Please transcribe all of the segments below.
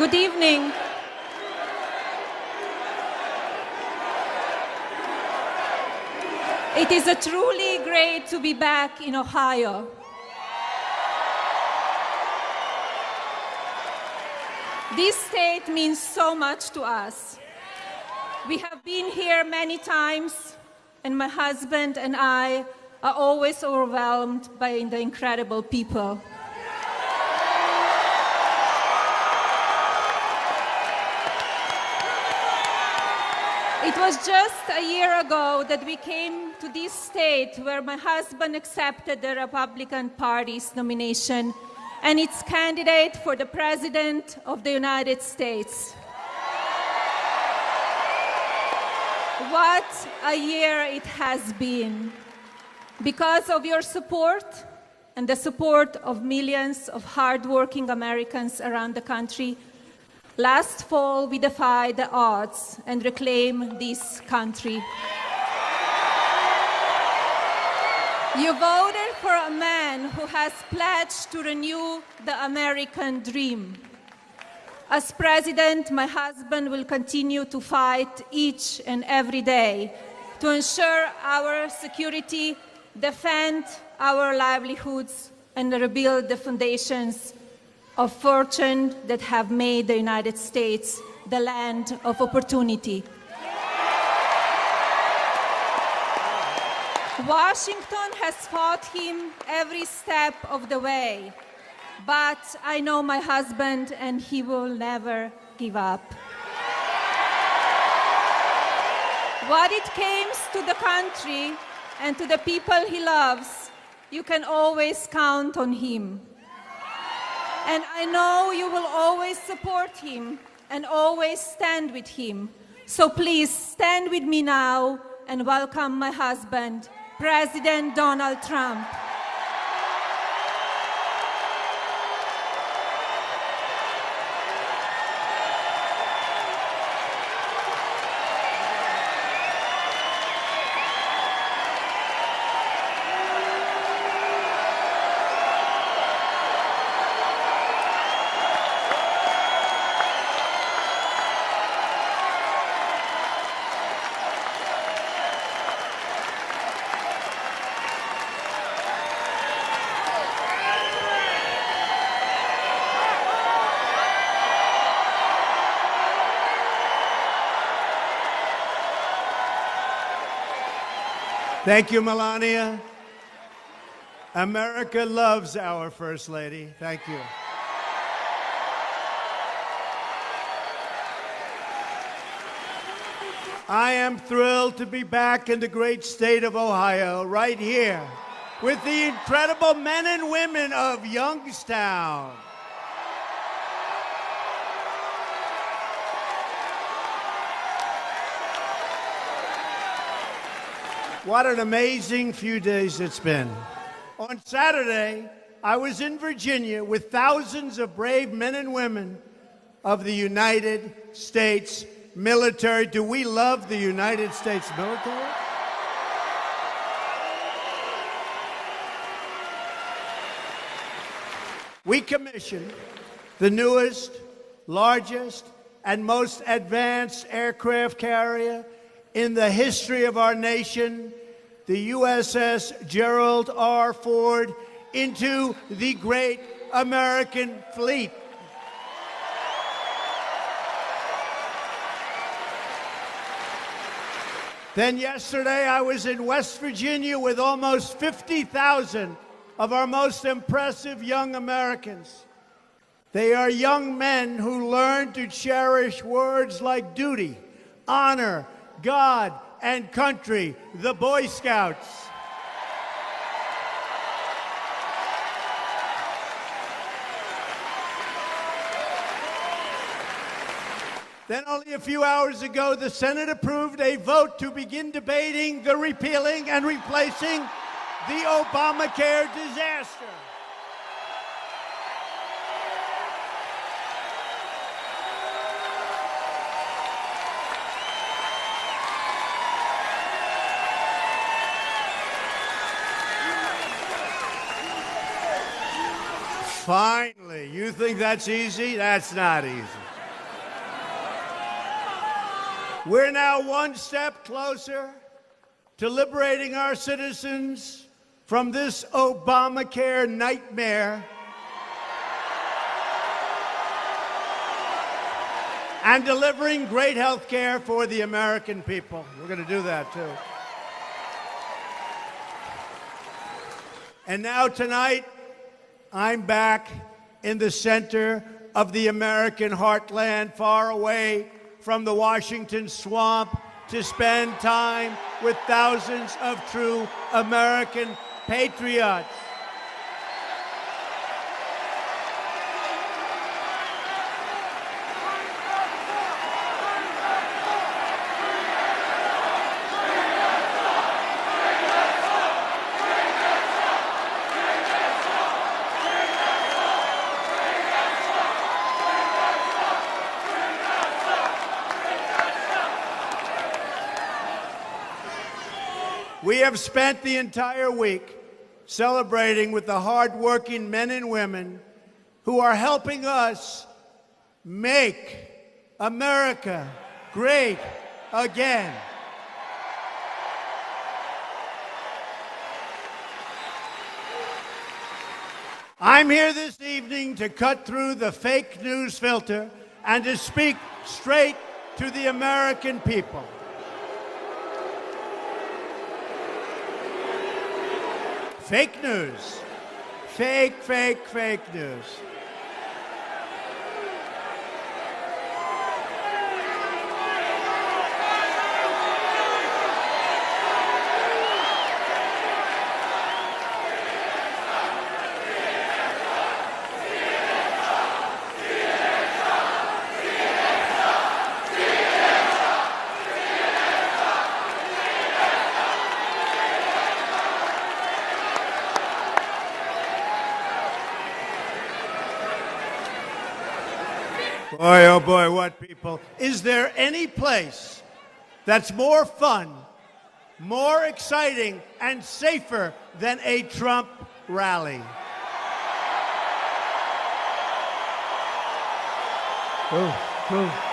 Good evening. It is truly great to be back in Ohio. This state means so much to us. We have been here many times, and my husband and I are always overwhelmed by the incredible people. It was just a year ago that we came to this state where my husband accepted the Republican Party's nomination and its candidate for the President of the United States. What a year it has been. Because of your support and the support of millions of hardworking Americans around the country, last fall, we defied the odds and reclaimed this country. You voted for a man who has pledged to renew the American dream. As president, my husband will continue to fight each and every day to ensure our security, defend our livelihoods, and rebuild the foundations of fortune that have made the United States the land of opportunity. Washington has fought him every step of the way, but I know my husband and he will never give up. What it comes to the country and to the people he loves, you can always count on him. And I know you will always support him and always stand with him. So please stand with me now and welcome my husband, President Donald Trump. Thank you, Melania. America loves our First Lady. Thank you. I am thrilled to be back in the great state of Ohio, right here, with the incredible men and women of Youngstown. What an amazing few days it's been. On Saturday, I was in Virginia with thousands of brave men and women of the United States military. Do we love the United States military? We commissioned the newest, largest, and most advanced aircraft carrier in the history of our nation, the USS Gerald R. Ford, into the great American fleet. Then yesterday, I was in West Virginia with almost 50,000 of our most impressive young Americans. They are young men who learn to cherish words like duty, honor, God, and country, the Boy Scouts. Then only a few hours ago, the Senate approved a vote to begin debating the repealing and replacing the Obamacare disaster. Finally, you think that's easy? That's not easy. We're now one step closer to liberating our citizens from this Obamacare nightmare and delivering great health care for the American people. We're going to do that, too. And now tonight, I'm back in the center of the American heartland, far away from the Washington swamp, to spend time with thousands of true American patriots. We have spent the entire week celebrating with the hardworking men and women who are helping us make America great again. I'm here this evening to cut through the fake news filter and to speak straight to the American people. Fake news. Fake news. Boy, oh boy, what people. Is there any place that's more fun, more exciting, and safer than a Trump rally? Oh.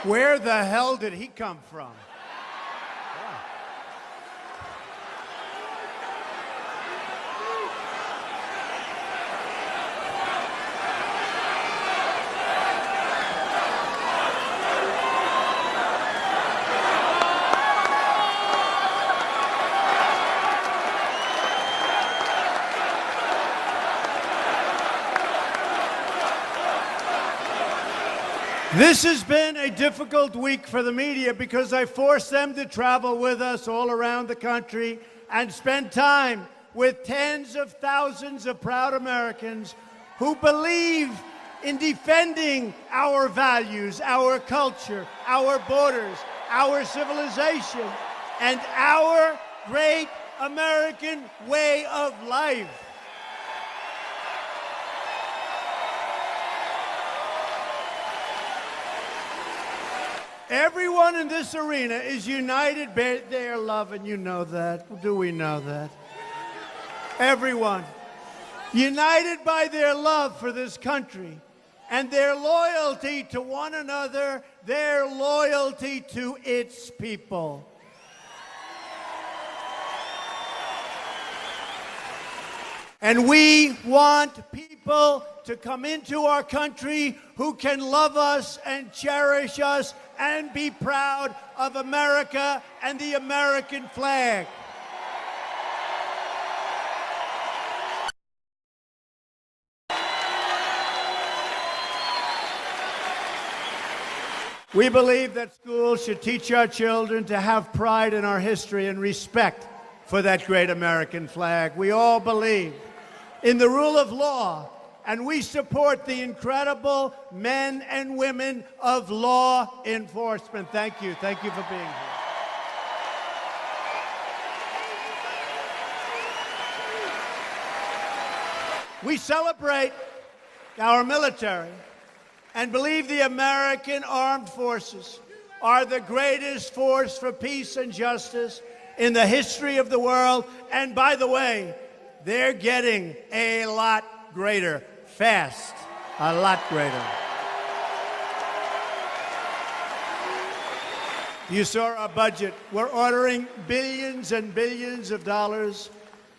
Where the hell did he come from? This has been a difficult week for the media because I forced them to travel with us all around the country and spend time with tens of thousands of proud Americans who believe in defending our values, our culture, our borders, our civilization, and our great American way of life. Everyone in this arena is united by their love, and you know that. Do we know that? Everyone. United by their love for this country and their loyalty to one another, their loyalty to its people. And we want people to come into our country who can love us and cherish us and be proud of America and the American flag. We believe that schools should teach our children to have pride in our history and respect for that great American flag. We all believe in the rule of law, and we support the incredible men and women of law enforcement. Thank you. Thank you for being here. We celebrate our military and believe the American armed forces are the greatest force for peace and justice in the history of the world. And by the way, they're getting a lot greater, fast, a lot greater. You saw our budget. We're ordering billions and billions of dollars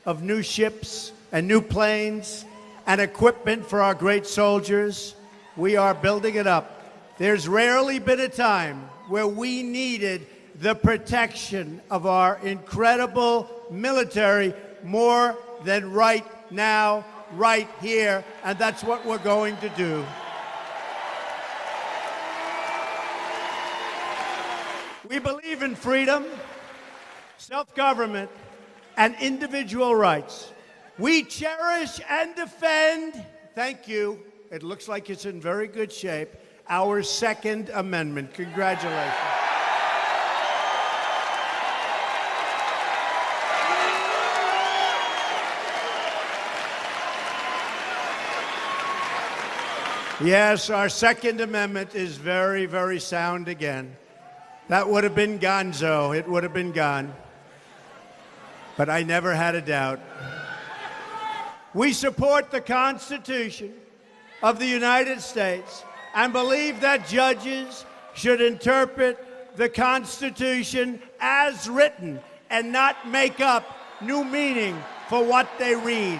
of new ships and new planes and equipment for our great soldiers. We are building it up. There's rarely been a time where we needed the protection of our incredible military more than right now, right here, and that's what we're going to do. We believe in freedom, self-government, and individual rights. We cherish and defend, thank you, it looks like it's in very good shape, our Second Amendment. Congratulations. Yes, our Second Amendment is very, very sound again. That would have been gonzo. It would have been gone. But I never had a doubt. We support the Constitution of the United States and believe that judges should interpret the Constitution as written and not make up new meaning for what they read.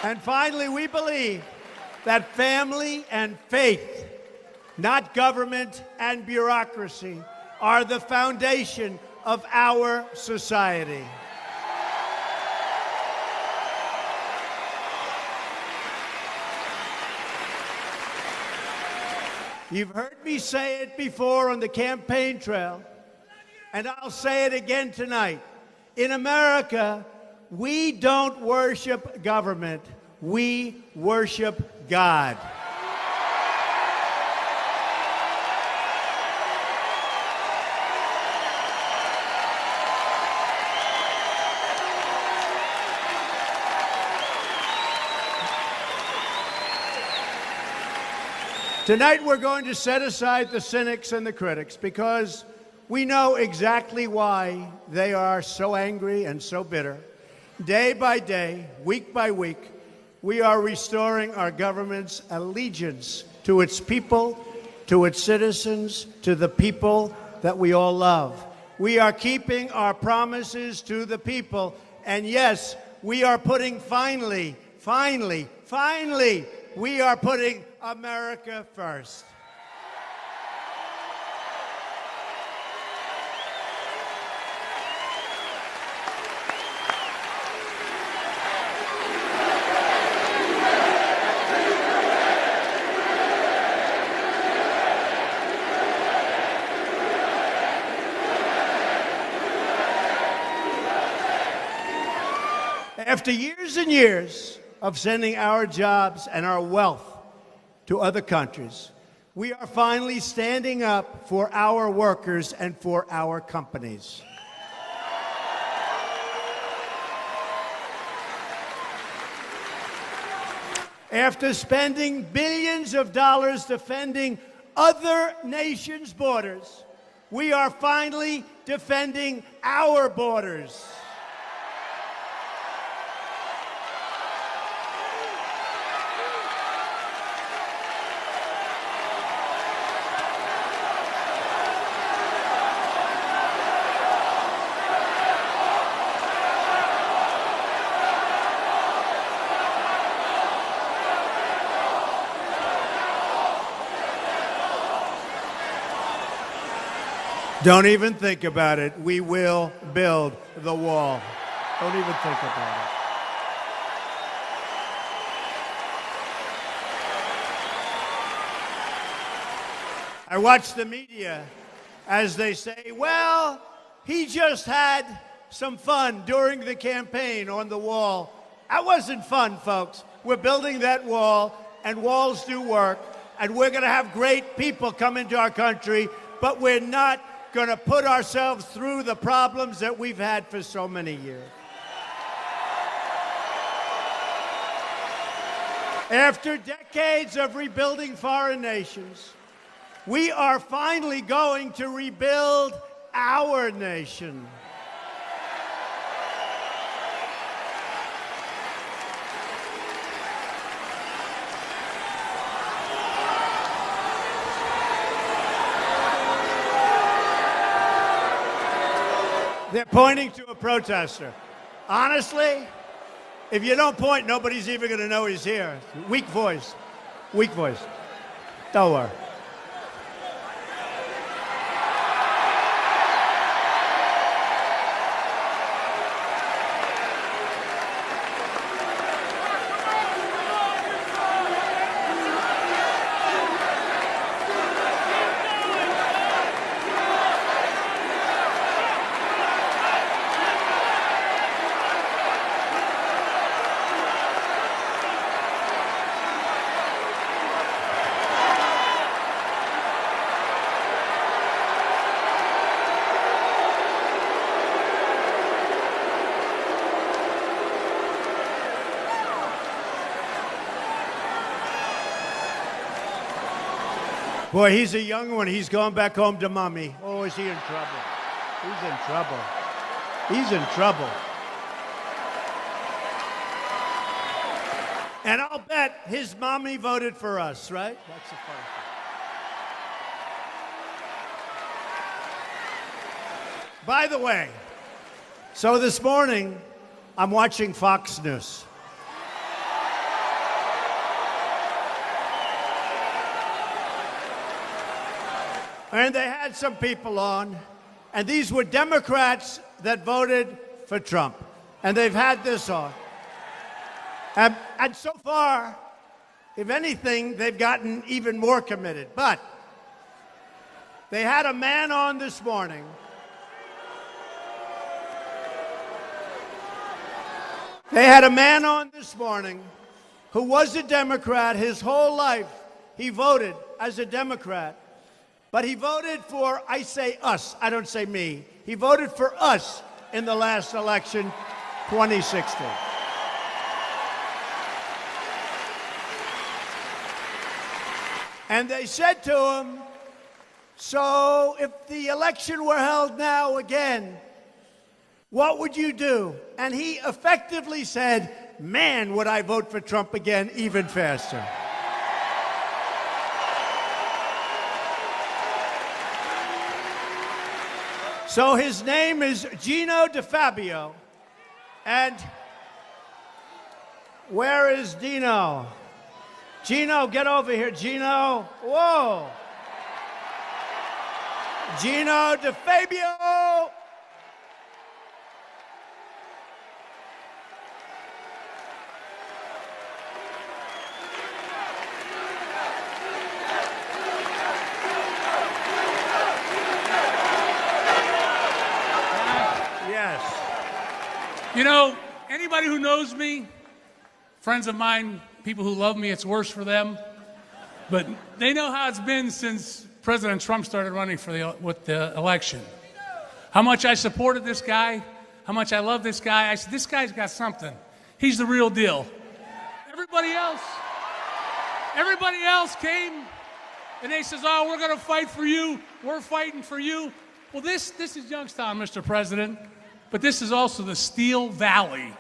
And finally, we believe that family and faith, not government and bureaucracy, are the foundation of our society. You've heard me say it before on the campaign trail, and I'll say it again tonight. In America, we don't worship government, we worship God. Tonight we're going to set aside the cynics and the critics because we know exactly why they are so angry and so bitter. Day by day, week by week, we are restoring our government's allegiance to its people, to its citizens, to the people that we all love. We are keeping our promises to the people. And yes, we are putting finally, we are putting America first. After years and years of sending our jobs and our wealth to other countries, we are finally standing up for our workers and for our companies. After spending billions of dollars defending other nations' borders, we are finally defending our borders. Don't even think about it. We will build the wall. Don't even think about it. I watch the media as they say, well, he just had some fun during the campaign on the wall. That wasn't fun, folks. We're building that wall, and walls do work, and we're going to have great people come into our country, but we're not going to put ourselves through the problems that we've had for so many years. After decades of rebuilding foreign nations, we are finally going to rebuild our nation. They're pointing to a protester. Honestly, if you don't point, nobody's even going to know he's here. Weak voice. Weak voice. Don't worry. Boy, he's a young one. He's going back home to mommy. Oh, is he in trouble? He's in trouble. He's in trouble. And I'll bet his mommy voted for us, right? That's the funny thing. By the way, so this morning, I'm watching Fox News. And they had some people on, and these were Democrats that voted for Trump. And they've had this on. And so far, if anything, they've gotten even more committed. But they had a man on this morning who was a Democrat his whole life. He voted as a Democrat. But he voted for, I say us, I don't say me. He voted for us in the last election, 2016. And they said to him, so if the election were held now again, what would you do? And he effectively said, man, would I vote for Trump again even faster. So his name is Gino DeFabio. And where is Dino? Gino, get over here, Gino. Whoa. Gino DeFabio. You know, anybody who knows me, friends of mine, people who love me, it's worse for them. But they know how it's been since President Trump started running for with the election. How much I supported this guy, how much I love this guy. I said, this guy's got something. He's the real deal. Everybody else, Everybody else came and they says, oh, we're going to fight for you. We're fighting for you. Well, this is Youngstown, Mr. President, but this is also the Steel Valley.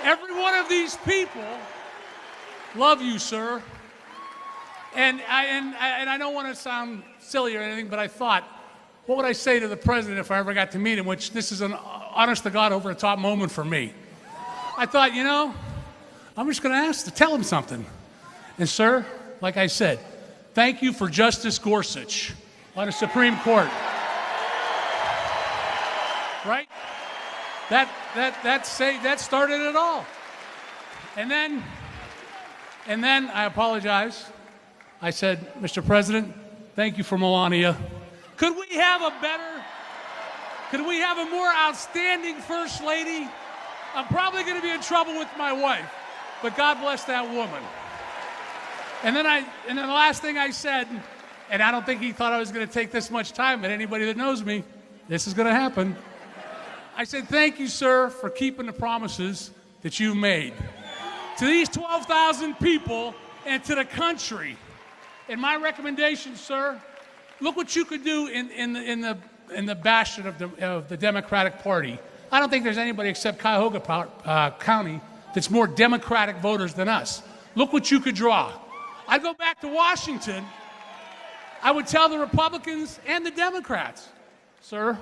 Every one of these people love you, sir. And I don't want to sound silly or anything, but I thought, what would I say to the president if I ever got to meet him, which this is an honest-to-God, over-the-top moment for me. I thought, you know, I'm just going to ask to tell him something. And, sir, like I said, thank you for Justice Gorsuch on the Supreme Court. Right? That started it all. And then I apologize. I said, Mr. President, thank you for Melania. Could we have a more outstanding First Lady? I'm probably going to be in trouble with my wife, but God bless that woman. And then the last thing I said, and I don't think he thought I was going to take this much time, but anybody that knows me, this is going to happen. I said, thank you, sir, for keeping the promises that you made. To these 12,000 people and to the country. And my recommendation, sir, look what you could do in the bastion of the Democratic Party. I don't think there's anybody except Cuyahoga County that's more Democratic voters than us. Look what you could draw. I'd go back to Washington. I would tell the Republicans and the Democrats, sir,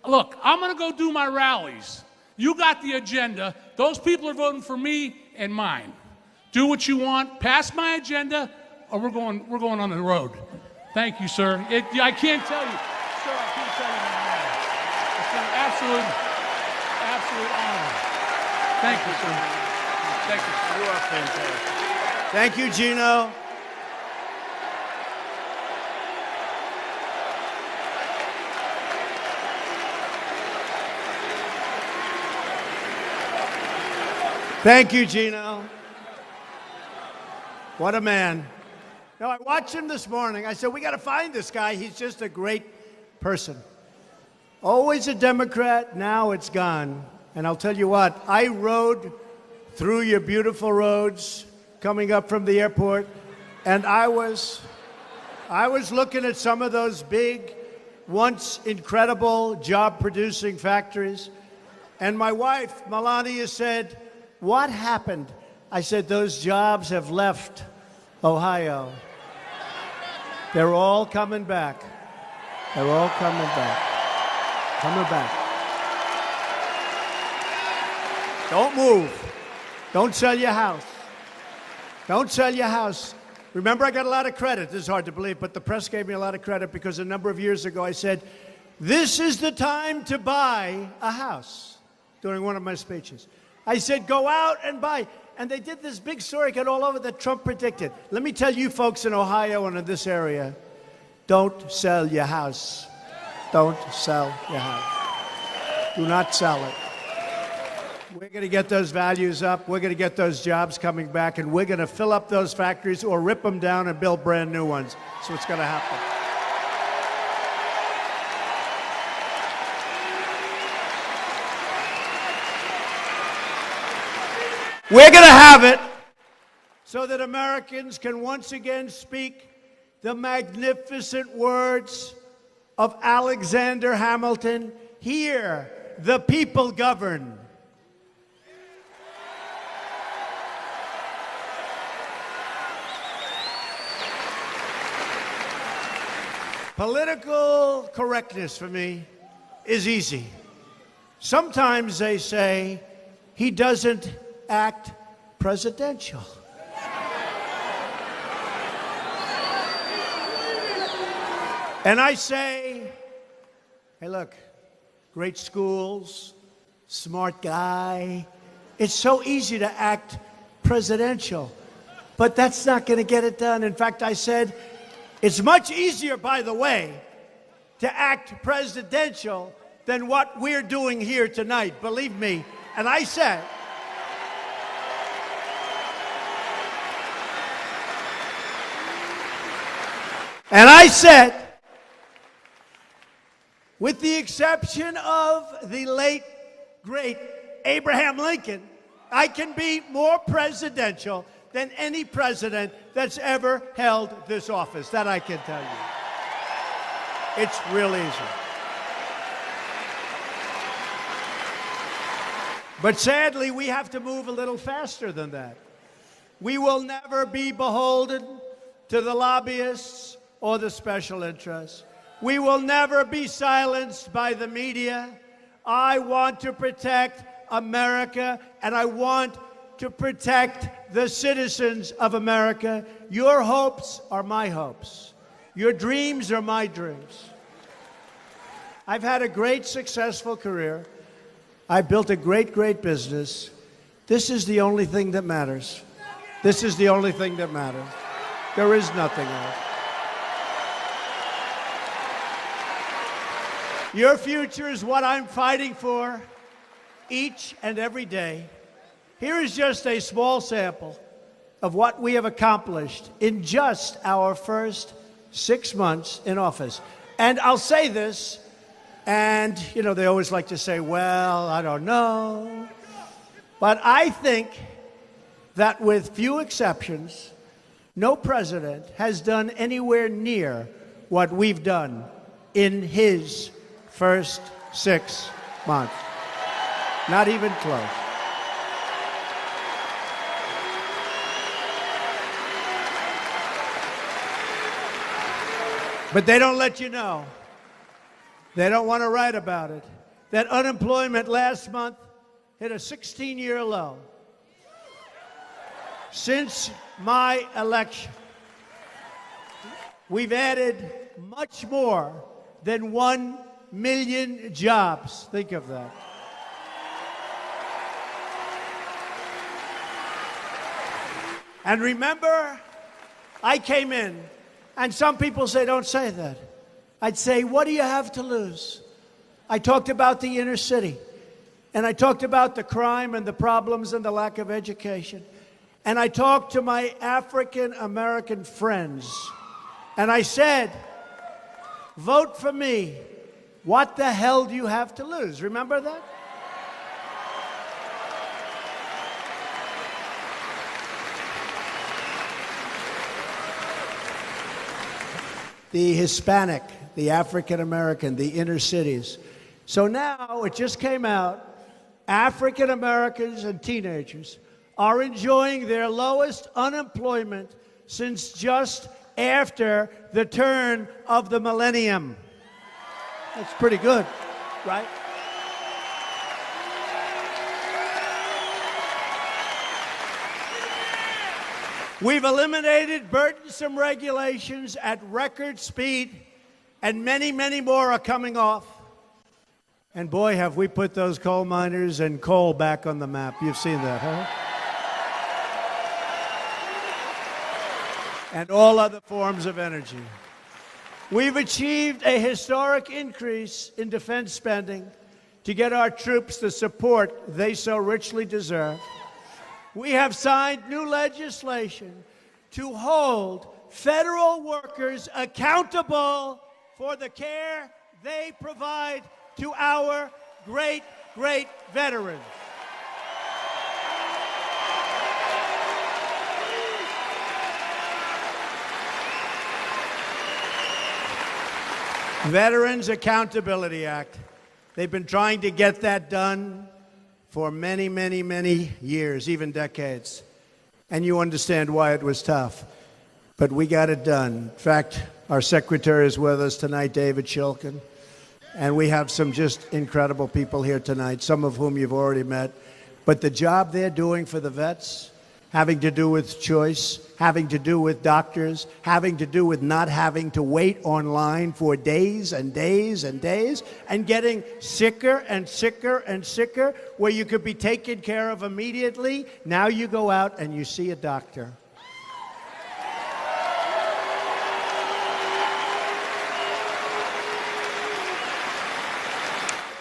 look, I'm going to go do my rallies. You got the agenda. Those people are voting for me and mine. Do what you want. Pass my agenda, or we're going on the road. Thank you, sir. I can't tell you. Sir, I can't tell you that. It's an absolute honor. Thank you, sir. Thank you. You are fantastic. Thank you, Gino. Thank you, Gino. What a man. Now, I watched him this morning. I said, we got to find this guy. He's just a great person. Always a Democrat, now it's gone. And I'll tell you what, I rode through your beautiful roads coming up from the airport, and I was looking at some of those big, once incredible job-producing factories. And my wife, Melania, said, what happened? I said, those jobs have left Ohio. They're all coming back. They're all coming back. Coming back. Don't move. Don't sell your house. Don't sell your house. Remember, I got a lot of credit. This is hard to believe, but the press gave me a lot of credit because a number of years ago I said, this is the time to buy a house during one of my speeches. I said, go out and buy. And they did this big story, got all over that Trump predicted. Let me tell you folks in Ohio and in this area, don't sell your house. Don't sell your house. Do not sell it. We're going to get those values up. We're going to get those jobs coming back, and we're going to fill up those factories or rip them down and build brand new ones. That's what's going to happen. We're going to have it so that Americans can once again speak the magnificent words of Alexander Hamilton. Here, the people govern. Political correctness for me is easy. Sometimes they say he doesn't act presidential. And I say, hey, look, great schools, smart guy. It's so easy to act presidential, but that's not going to get it done. In fact, I said, it's much easier, by the way, to act presidential than what we're doing here tonight, believe me. And I said, with the exception of the late, great Abraham Lincoln, I can be more presidential than any president that's ever held this office. That I can tell you. It's real easy. But sadly, we have to move a little faster than that. We will never be beholden to the lobbyists or the special interests. We will never be silenced by the media. I want to protect America, and I want to protect the citizens of America. Your hopes are my hopes. Your dreams are my dreams. I've had a great, successful career. I built a great, great business. This is the only thing that matters. This is the only thing that matters. There is nothing else. Your future is what I'm fighting for each and every day. Here is just a small sample of what we have accomplished in just our first 6 months in office. And I'll say this, and, you know, they always like to say, well, I don't know. But I think that with few exceptions, no president has done anywhere near what we've done in his first 6 months. Not even close. But they don't let you know. They don't want to write about it. That unemployment last month hit a 16-year low. Since my election, we've added much more than 1 million jobs. Think of that. And remember, I came in, and some people say, don't say that. I'd say, what do you have to lose? I talked about the inner city, and I talked about the crime and the problems and the lack of education. And I talked to my African-American friends, and I said, vote for me. What the hell do you have to lose? Remember that? The Hispanic, the African-American, the inner cities. So now, it just came out, African-Americans and teenagers are enjoying their lowest unemployment since just after the turn of the millennium. That's pretty good, right? We've eliminated burdensome regulations at record speed, and many, many more are coming off. And boy, have we put those coal miners and coal back on the map. You've seen that, huh? And all other forms of energy. We've achieved a historic increase in defense spending to get our troops the support they so richly deserve. We have signed new legislation to hold federal workers accountable for the care they provide to our great, great veterans. Veterans Accountability Act. They've been trying to get that done for many, many, many years, even decades. And you understand why it was tough. But we got it done. In fact, our secretary is with us tonight, David Shilkin. And we have some just incredible people here tonight, some of whom you've already met. But the job they're doing for the vets, having to do with choice, having to do with doctors, having to do with not having to wait online for days and days and days, and getting sicker and sicker and sicker, where you could be taken care of immediately. Now you go out and you see a doctor.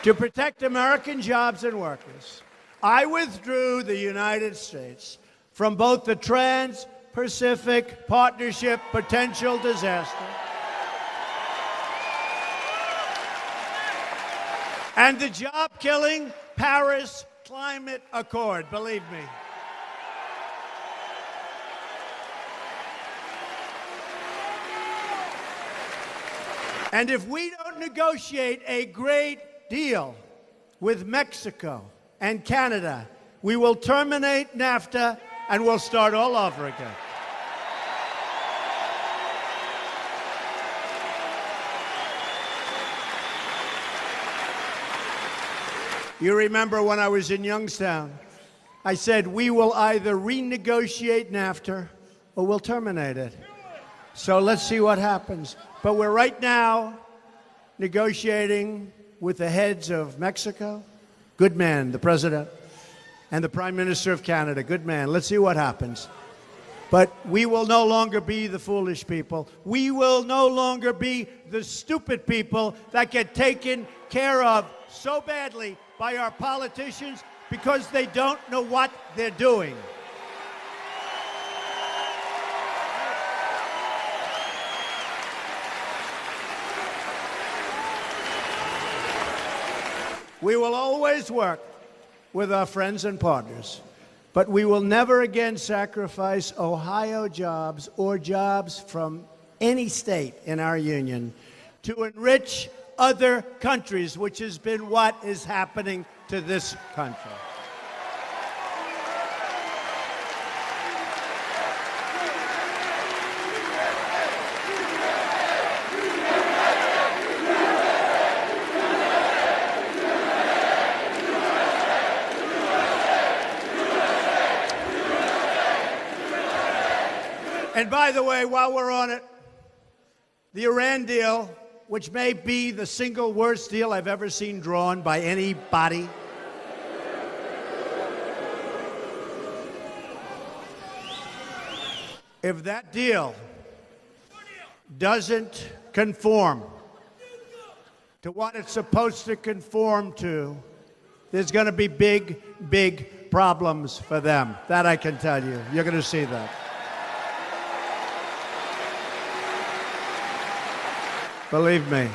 To protect American jobs and workers, I withdrew the United States from both the Trans-Pacific Partnership potential disaster and the job-killing Paris Climate Accord, believe me. And if we don't negotiate a great deal with Mexico and Canada, we will terminate NAFTA and we'll start all over again. You remember when I was in Youngstown, I said we will either renegotiate NAFTA or we'll terminate it. So let's see what happens. But we're right now negotiating with the heads of Mexico, good man, the president, and the Prime Minister of Canada, good man. Let's see what happens. But we will no longer be the foolish people. We will no longer be the stupid people that get taken care of so badly by our politicians because they don't know what they're doing. We will always work with our friends and partners, but we will never again sacrifice Ohio jobs or jobs from any state in our union to enrich other countries, which has been what is happening to this country. And by the way, while we're on it, the Iran deal, which may be the single worst deal I've ever seen drawn by anybody. If that deal doesn't conform to what it's supposed to conform to, there's going to be big, big problems for them. That I can tell you. You're going to see that. Believe me.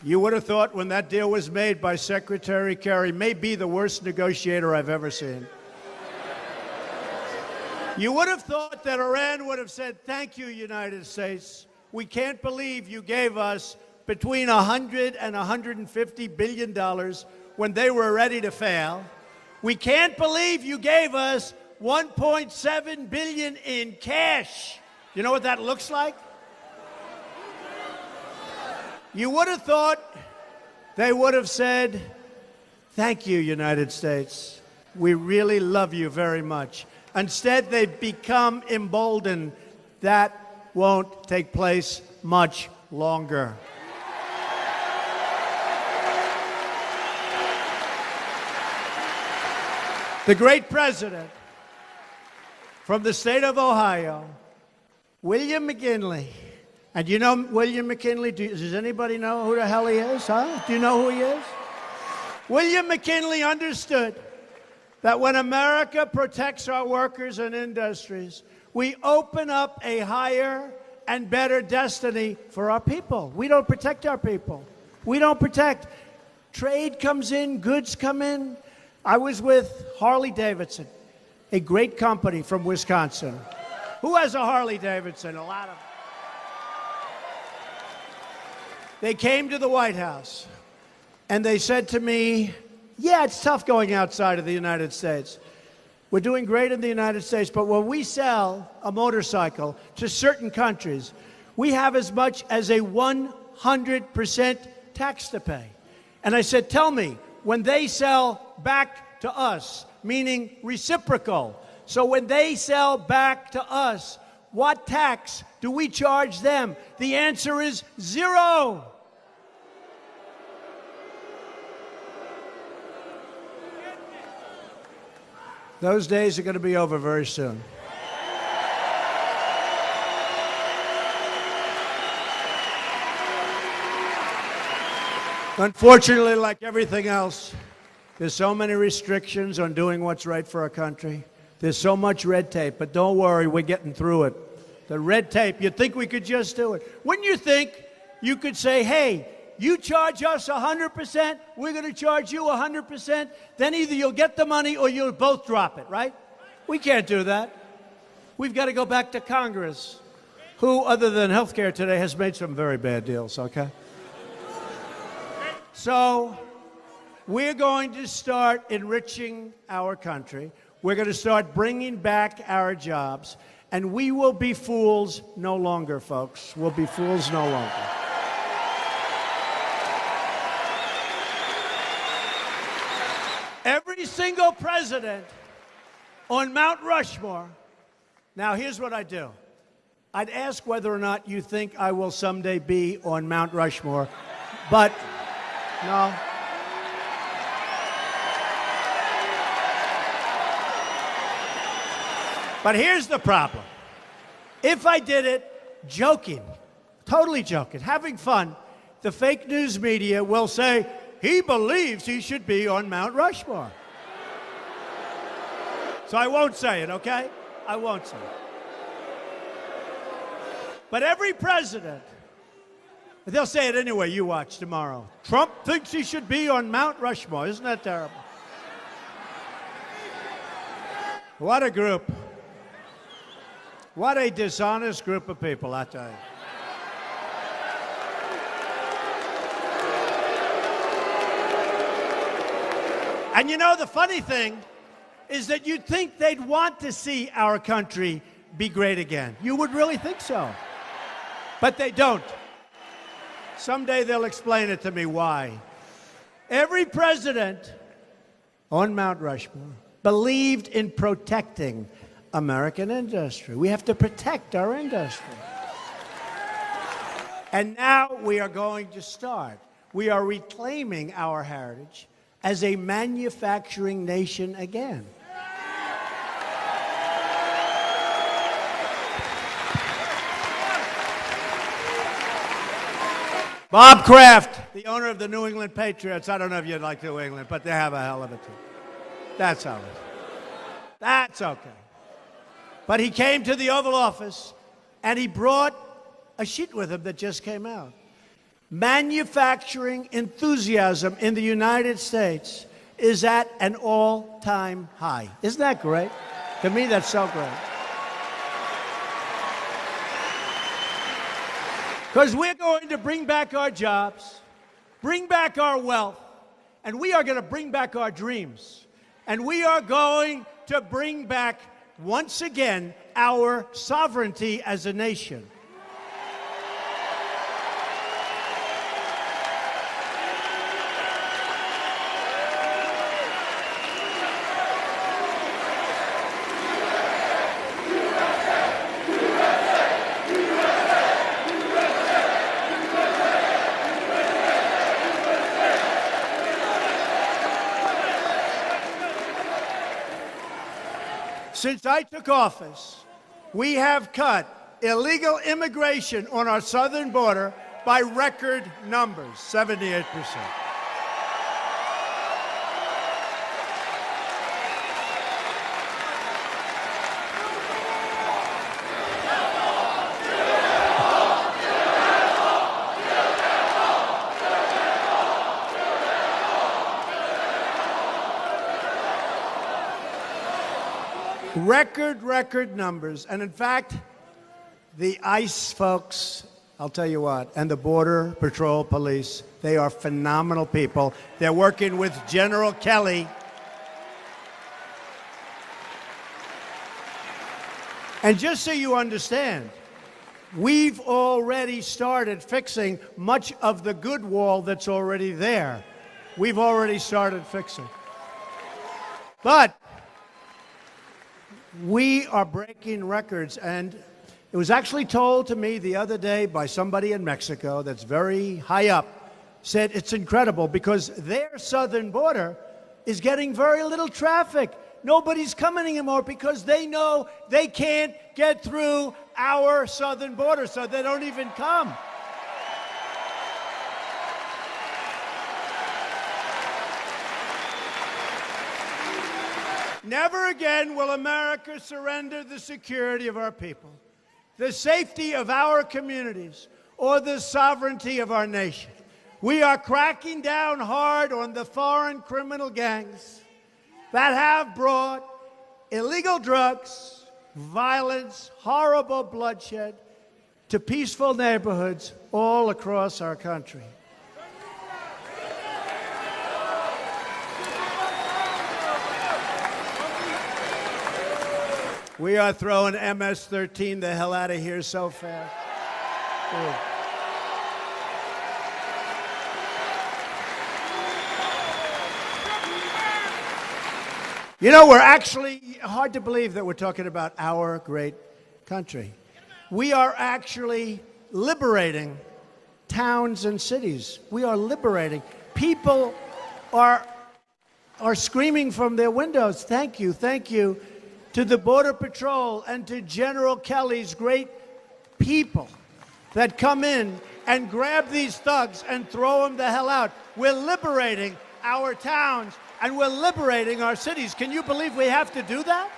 You would have thought when that deal was made by Secretary Kerry, may be the worst negotiator I've ever seen. You would have thought that Iran would have said, thank you, United States. We can't believe you gave us between $100 and $150 billion when they were ready to fail. We can't believe you gave us $1.7 billion in cash. You know what that looks like? You would have thought they would have said, thank you, United States. We really love you very much. Instead, they've become emboldened. That won't take place much longer. The great president from the state of Ohio, William McKinley. And you know William McKinley? Does anybody know who the hell he is? Huh? Do you know who he is? William McKinley understood that when America protects our workers and industries, we open up a higher and better destiny for our people. We don't protect our people. We don't protect. Trade comes in, goods come in. I was with Harley Davidson, a great company from Wisconsin. Who has a Harley Davidson? A lot of them. They came to the White House, and they said to me, yeah, it's tough going outside of the United States. We're doing great in the United States, but when we sell a motorcycle to certain countries, we have as much as a 100% tax to pay. And I said, tell me, when they sell back to us, meaning reciprocal, so when they sell back to us, what tax do we charge them? The answer is 0. Those days are going to be over very soon. Unfortunately, like everything else, there's so many restrictions on doing what's right for our country. There's so much red tape, but don't worry, we're getting through it. The red tape, you'd think we could just do it. Wouldn't you think you could say, hey, you charge us 100%, we're going to charge you 100%, then either you'll get the money or you'll both drop it, right? We can't do that. We've got to go back to Congress. who, other than healthcare today, has made some very bad deals, okay? So we're going to start enriching our country. We're going to start bringing back our jobs. And we will be fools no longer, folks. We'll be fools no longer. Every single president on Mount Rushmore. Now, here's what I do. I'd ask whether or not you think I will someday be on Mount Rushmore, but no. But here's the problem. If I did it joking, totally joking, having fun, the fake news media will say, he believes he should be on Mount Rushmore. So I won't say it, okay? I won't say it. But every president, they'll say it anyway, you watch tomorrow. Trump thinks he should be on Mount Rushmore. Isn't that terrible? What a group. What a dishonest group of people, I tell you. And you know, the funny thing is that you'd think they'd want to see our country be great again. You would really think so. But they don't. Someday they'll explain it to me why. Every president on Mount Rushmore believed in protecting American industry. We have to protect our industry. And now we are going to start. We are reclaiming our heritage as a manufacturing nation again. Bob Kraft, the owner of the New England Patriots. I don't know if you'd like New England, but they have a hell of a team. That's all right. That's okay. But he came to the Oval Office, and he brought a sheet with him that just came out. Manufacturing enthusiasm in the United States is at an all-time high. Isn't that great? To me, that's so great. Because we're going to bring back our jobs, bring back our wealth, and we are going to bring back our dreams. And we are going to bring back, once again, our sovereignty as a nation. Since I took office, we have cut illegal immigration on our southern border by record numbers, 78%. Record numbers. And in fact, the ICE folks, I'll tell you what, and the Border Patrol Police, they are phenomenal people. They're working with General Kelly. And just so you understand, we've already started fixing much of the good wall that's already there. We've already started fixing. But we are breaking records, and it was actually told to me the other day by somebody in Mexico that's very high up, said it's incredible because their southern border is getting very little traffic. Nobody's coming anymore because they know they can't get through our southern border, so they don't even come. Never again will America surrender the security of our people, the safety of our communities, or the sovereignty of our nation. We are cracking down hard on the foreign criminal gangs that have brought illegal drugs, violence, horrible bloodshed, to peaceful neighborhoods all across our country. We are throwing MS-13 the hell out of here so fast. Ooh. You know, we're actually, hard to believe that we're talking about our great country. We are actually liberating towns and cities. We are liberating. People are screaming from their windows, thank you, to the Border Patrol and to General Kelly's great people that come in and grab these thugs and throw them the hell out. We're liberating our towns and we're liberating our cities. Can you believe we have to do that?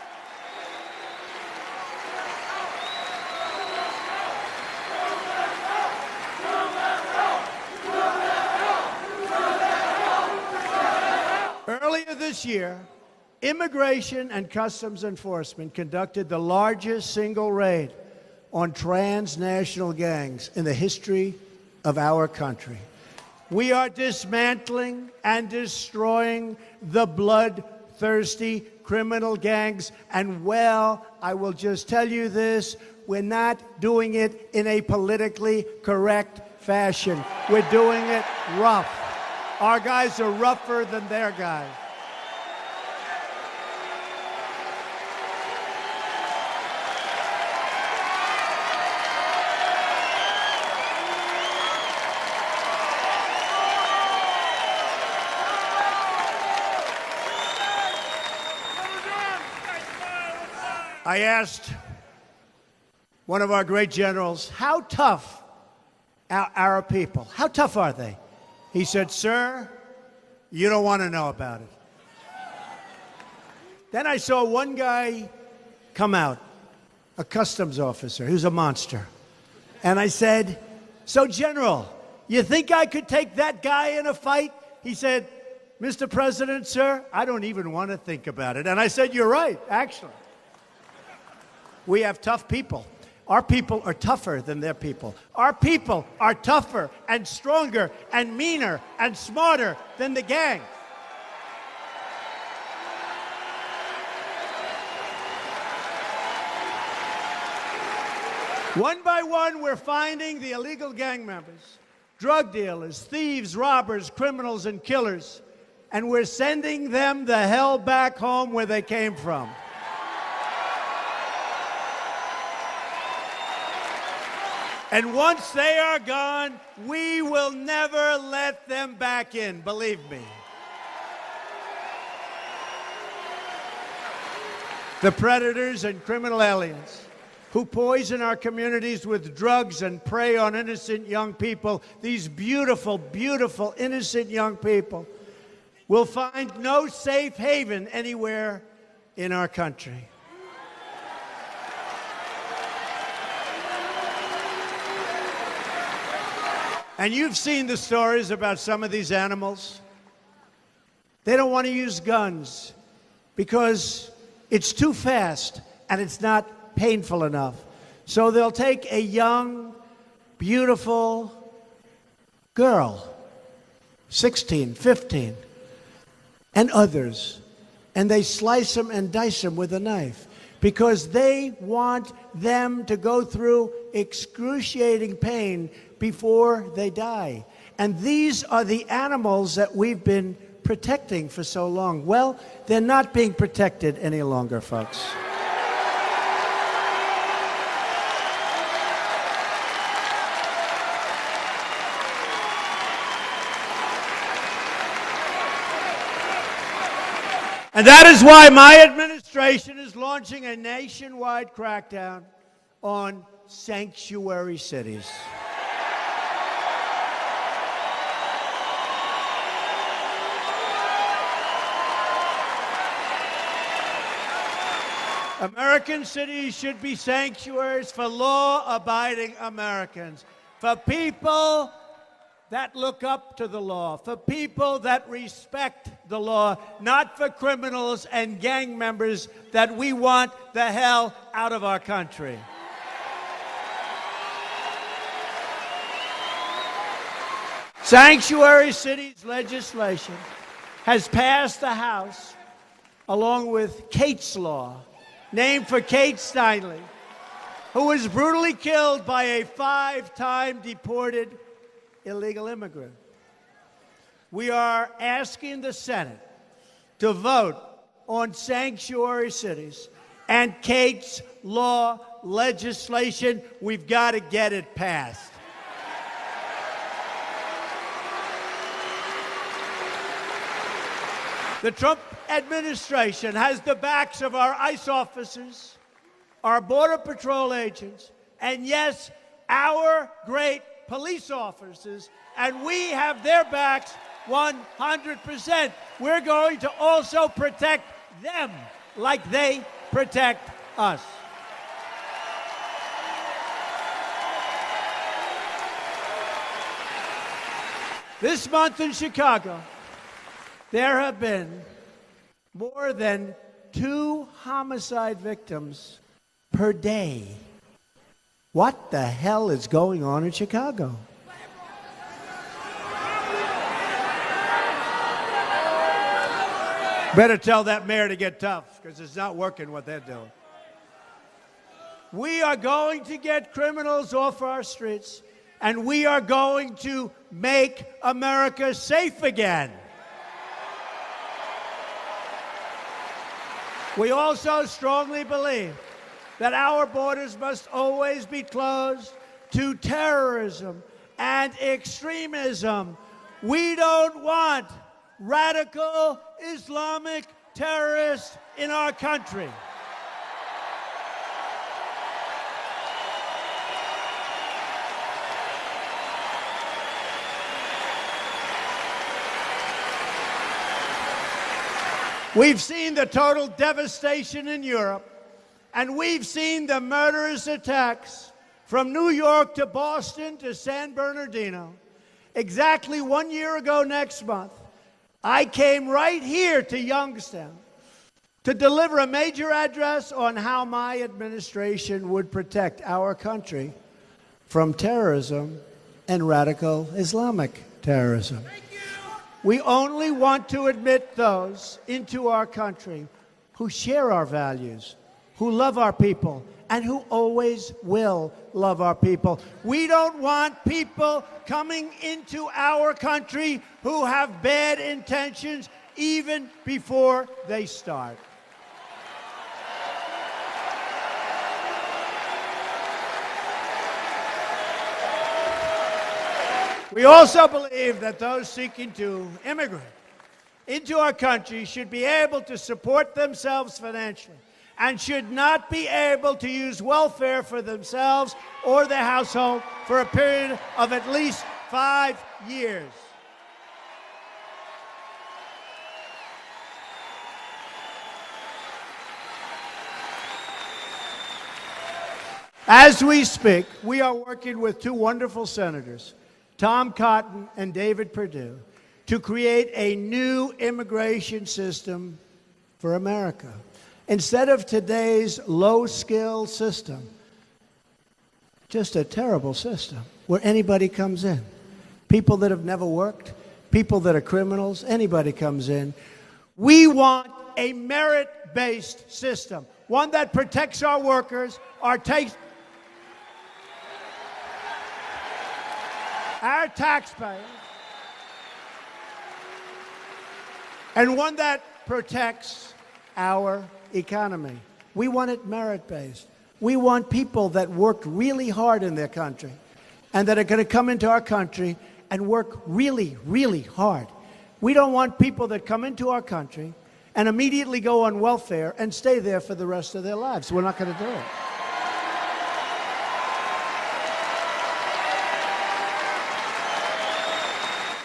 Earlier this year, Immigration and Customs Enforcement conducted the largest single raid on transnational gangs in the history of our country. We are dismantling and destroying the bloodthirsty criminal gangs. And, well, I will just tell you this, we're not doing it in a politically correct fashion. We're doing it rough. Our guys are rougher than their guys. I asked one of our great generals, how tough are our people? How tough are they? He said, sir, you don't want to know about it. Then I saw one guy come out, a customs officer, who's a monster. And I said, so, General, you think I could take that guy in a fight? He said, Mr. President, sir, I don't even want to think about it. And I said, you're right, actually. We have tough people. Our people are tougher than their people. Our people are tougher and stronger and meaner and smarter than the gang. One by one, we're finding the illegal gang members, drug dealers, thieves, robbers, criminals, and killers, and we're sending them the hell back home where they came from. And once they are gone, we will never let them back in, believe me. The predators and criminal aliens who poison our communities with drugs and prey on innocent young people, these beautiful, beautiful, innocent young people, will find no safe haven anywhere in our country. And you've seen the stories about some of these animals. They don't want to use guns because it's too fast and it's not painful enough. So they'll take a young, beautiful girl, 16, 15, and others, and they slice them and dice them with a knife because they want them to go through excruciating pain before they die. And these are the animals that we've been protecting for so long. Well, they're not being protected any longer, folks. And that is why my administration is launching a nationwide crackdown on sanctuary cities. American cities should be sanctuaries for law-abiding Americans, for people that look up to the law, for people that respect the law, not for criminals and gang members that we want the hell out of our country. Sanctuary cities legislation has passed the House along with Kate's Law, named for Kate Steinle, who was brutally killed by a 5-time deported illegal immigrant. We are asking the Senate to vote on sanctuary cities and Kate's Law legislation. We've got to get it passed. The Trump administration has the backs of our ICE officers, our Border Patrol agents, and yes, our great police officers, and we have their backs 100%. We're going to also protect them like they protect us. This month in Chicago, there have been more than 2 homicide victims per day. What the hell is going on in Chicago? Better tell that mayor to get tough, because it's not working what they're doing. We are going to get criminals off our streets, and we are going to make America safe again. We also strongly believe that our borders must always be closed to terrorism and extremism. We don't want radical Islamic terrorists in our country. We've seen the total devastation in Europe, and we've seen the murderous attacks from New York to Boston to San Bernardino. Exactly 1 year ago next month, I came right here to Youngstown to deliver a major address on how my administration would protect our country from terrorism and radical Islamic terrorism. We only want to admit those into our country who share our values, who love our people, and who always will love our people. We don't want people coming into our country who have bad intentions even before they start. We also believe that those seeking to immigrate into our country should be able to support themselves financially and should not be able to use welfare for themselves or their household for a period of at least 5 years. As we speak, we are working with 2 wonderful senators, Tom Cotton and David Perdue, to create a new immigration system for America. Instead of today's low-skill system, just a terrible system where anybody comes in. People that have never worked, people that are criminals, anybody comes in. We want a merit-based system, one that protects our workers, our taxpayers, and one that protects our economy. We want it merit-based. We want people that worked really hard in their country and that are going to come into our country and work really, really hard. We don't want people that come into our country and immediately go on welfare and stay there for the rest of their lives. We're not going to do it.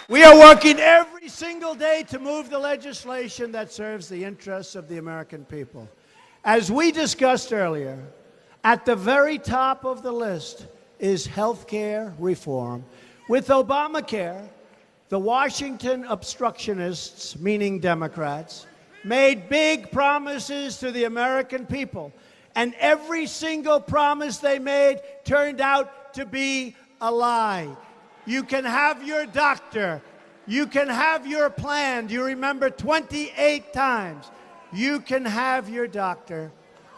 We are working every single day to move the legislation that serves the interests of the American people. As we discussed earlier, at the very top of the list is health care reform. With Obamacare, the Washington obstructionists, meaning Democrats, made big promises to the American people, and every single promise they made turned out to be a lie. You can have your doctor. You can have your plan. Do you remember 28 times? You can have your doctor.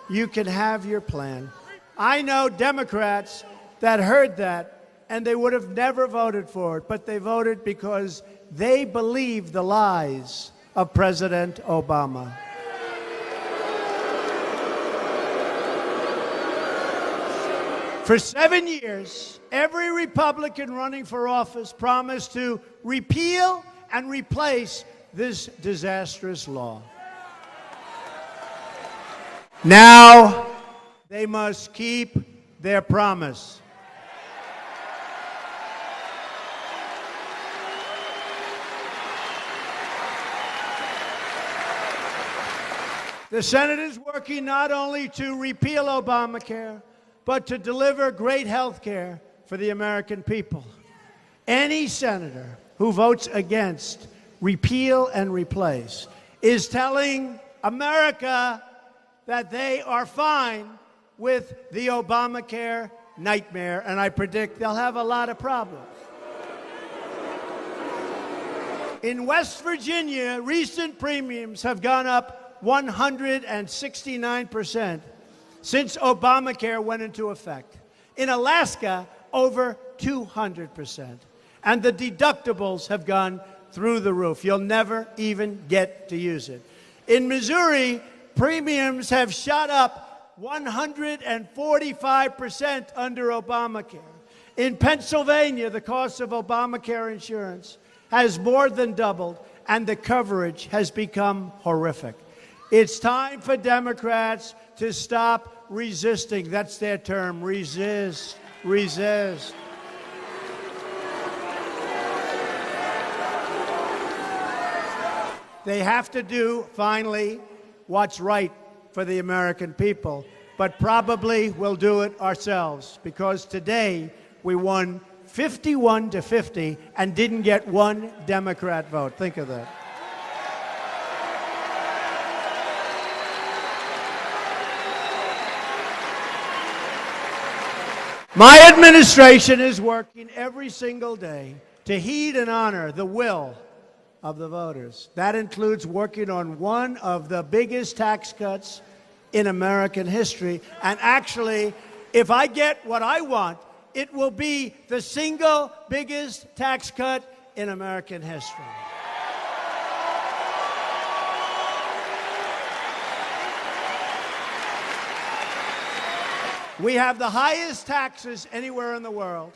You can have your plan. I know Democrats that heard that, and they would have never voted for it, but they voted because they believe the lies of President Obama. For 7 years, every Republican running for office promised to repeal and replace this disastrous law. Now, they must keep their promise. The Senate is working not only to repeal Obamacare, but to deliver great health care for the American people. Any senator who votes against repeal and replace is telling America that they are fine with the Obamacare nightmare, and I predict they'll have a lot of problems. In West Virginia, recent premiums have gone up 169% since Obamacare went into effect. In Alaska, over 200%. And the deductibles have gone through the roof. You'll never even get to use it. In Missouri, premiums have shot up 145% under Obamacare. In Pennsylvania, the cost of Obamacare insurance has more than doubled, and the coverage has become horrific. It's time for Democrats to stop resisting. That's their term, resist, resist. They have to do, finally, what's right for the American people, but probably we'll do it ourselves, because today we won 51-50 and didn't get one Democrat vote. Think of that. My administration is working every single day to heed and honor the will of the voters. That includes working on one of the biggest tax cuts in American history. And actually, if I get what I want, it will be the single biggest tax cut in American history. We have the highest taxes anywhere in the world,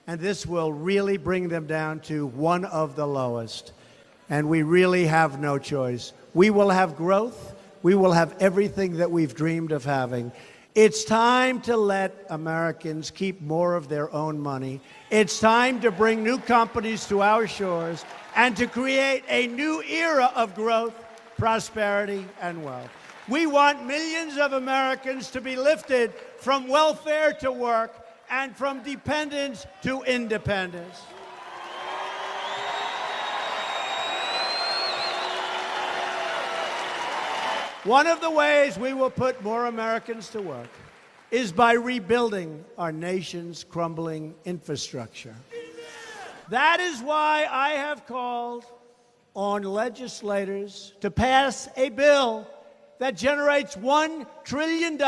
and this will really bring them down to one of the lowest. And we really have no choice. We will have growth. We will have everything that we've dreamed of having. It's time to let Americans keep more of their own money. It's time to bring new companies to our shores and to create a new era of growth, prosperity, and wealth. We want millions of Americans to be lifted from welfare to work and from dependence to independence. One of the ways we will put more Americans to work is by rebuilding our nation's crumbling infrastructure. That is why I have called on legislators to pass a bill that generates $1 trillion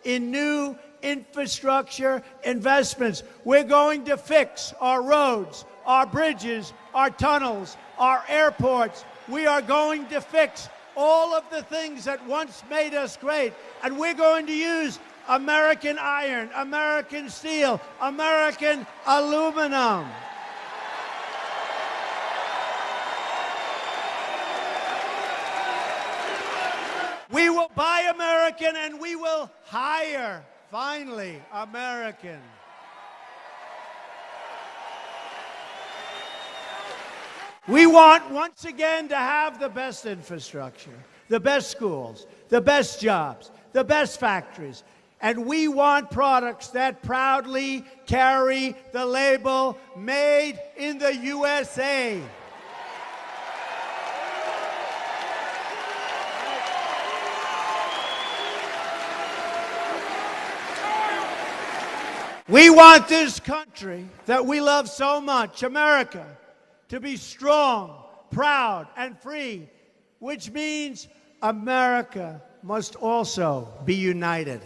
in new infrastructure investments. We're going to fix our roads, our bridges, our tunnels, our airports. We are going to fix all of the things that once made us great. And we're going to use American iron, American steel, American aluminum. We will buy American and we will hire, finally, American. We want, once again, to have the best infrastructure, the best schools, the best jobs, the best factories. And we want products that proudly carry the label, Made in the USA. We want this country that we love so much, America, to be strong, proud, and free, which means America must also be united.